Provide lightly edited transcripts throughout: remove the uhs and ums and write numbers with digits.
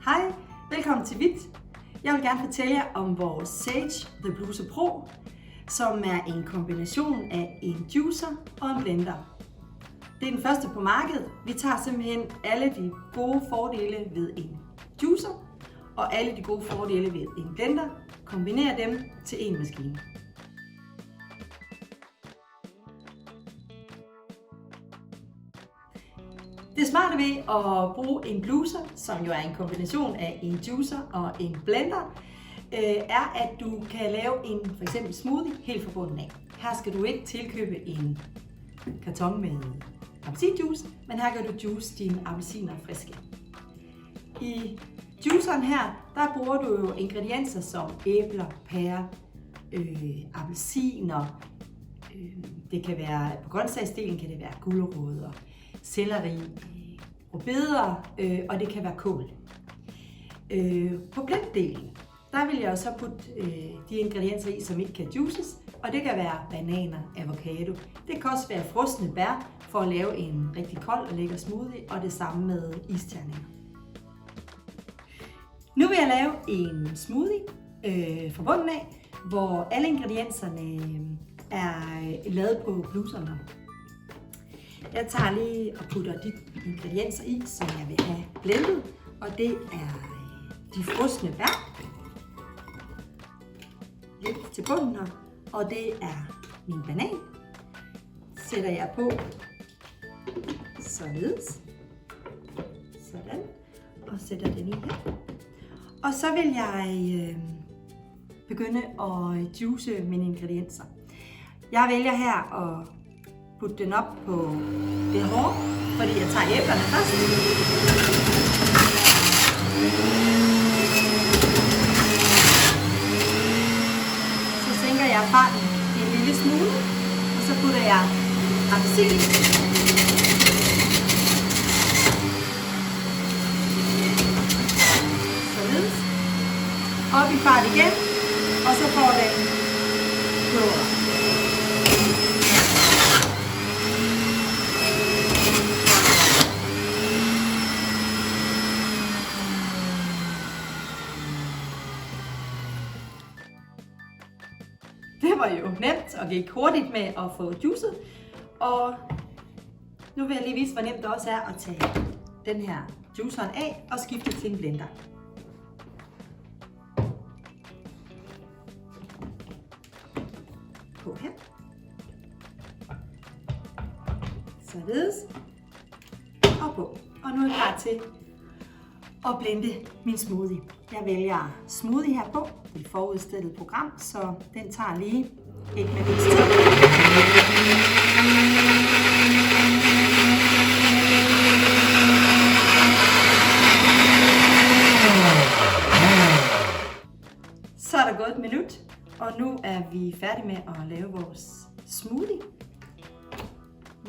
Hej, velkommen til VIT. Jeg vil gerne fortælle jer om vores Sage The Bluser Pro, som er en kombination af en juicer og en blender. Det er den første på markedet. Vi tager simpelthen alle de gode fordele ved en juicer og alle de gode fordele ved en blender, kombinerer dem til en maskine. Det smarte ved at bruge en bluser, som jo er en kombination af en juicer og en blender, er, at du kan lave en for eksempel smoothie helt fra bunden af. Her skal du ikke tilkøbe en karton med appelsinjuice, men her kan du juice dine appelsiner friske. I juiceren her, der bruger du jo ingredienser som æbler, pærer, appelsiner. Det kan være, på grøntsagsdelen kan det være gulerødder, selleri, rødbeder, og det kan være kål. På blenddelen, der vil jeg så putte de ingredienser i, som ikke kan juices, og det kan være bananer, avocado. Det kan også være frosne bær for at lave en rigtig kold og lækker smoothie, og det samme med isterninger. Nu vil jeg lave en smoothie fra bunden af, hvor alle ingredienserne er lavet på bluserne. Jeg tager lige og putter de ingredienser i, som jeg vil have blendet, og det er de frosne bær, lidt til bunden her, og det er min banan. Sætter jeg på således, sådan, og sætter den i her. Og så vil jeg begynde at juice mine ingredienser. Jeg vælger her at putte den op på det hårde, fordi jeg tager æblerne først. Så sænker jeg farten en lille smule, og så putter jeg appelsin. Således. Op i fart igen, og så får den blåer. Det var jo nemt og gik hurtigt med at få juicet, og nu vil jeg lige vise, hvor nemt det også er at tage den her juiceren af og skifte til en blender. På her. Således. Og på. Og nu er jeg klar til at blende min smoothie. Jeg vælger smoothie her på. Det er et forudstillet program, så den tager lige et minuts tid. Så er der gået et minut, og nu er vi færdige med at lave vores smoothie.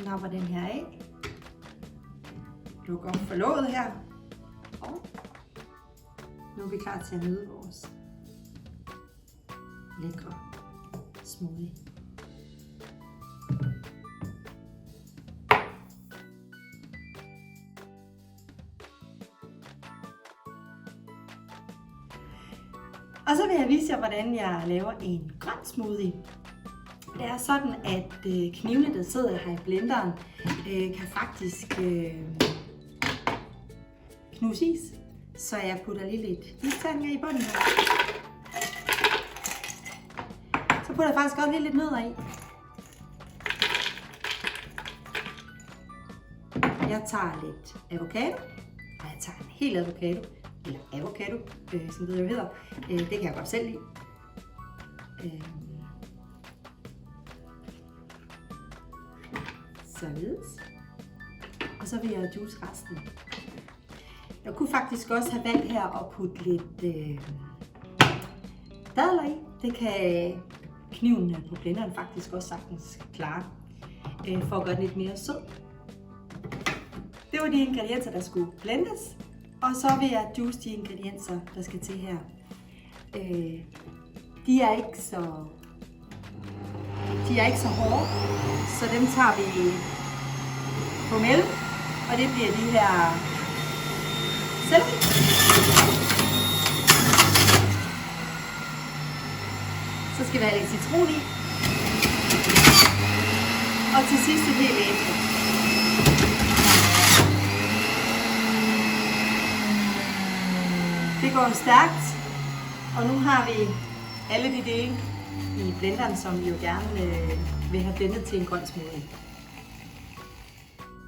Napper den her af. Luk op for låget her. Og nu er vi klar til at nyde vores lækre smoothie. Og så vil jeg vise jer, hvordan jeg laver en grøn smoothie. Det er sådan, at knivene, der sidder her i blenderen, kan faktisk knuse is. Så jeg putter lige lidt isterninger i bunden her. Så putter jeg faktisk også lige lidt nødder i. Jeg tager lidt avocado, og jeg tager en hel avocado, eller avocado, som det jo hedder. Det kan jeg godt selv lide. Således. Og så vil jeg juice resten. Jeg kunne faktisk også have valgt her at putte lidt dadler i. Det kan kniven på blenderen faktisk også sagtens klare, for at gøre den lidt mere sød. Det var de ingredienser, der skulle blendes. Og så vil jeg juice de ingredienser, der skal til her. De er ikke så hårde, så dem tager vi på mellem. Og det bliver de her selleri. Så skal vi have lidt citron i. Og til sidst et helt æble. Det går stærkt. Og nu har vi alle de dele i blenderen, som vi jo gerne vil have blendet til en grøn smoothie.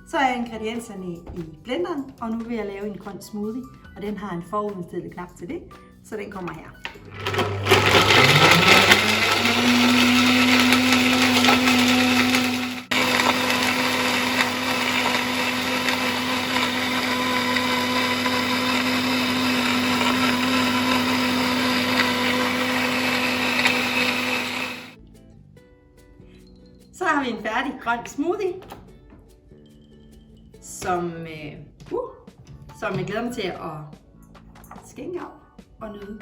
Så er ingredienserne i blenderen, og nu vil jeg lave en grøn smoothie, og den har en forudstillet knap til det, så den kommer her. Så har vi en færdig grøn smoothie, som jeg glæder mig til at skænke af og nyde.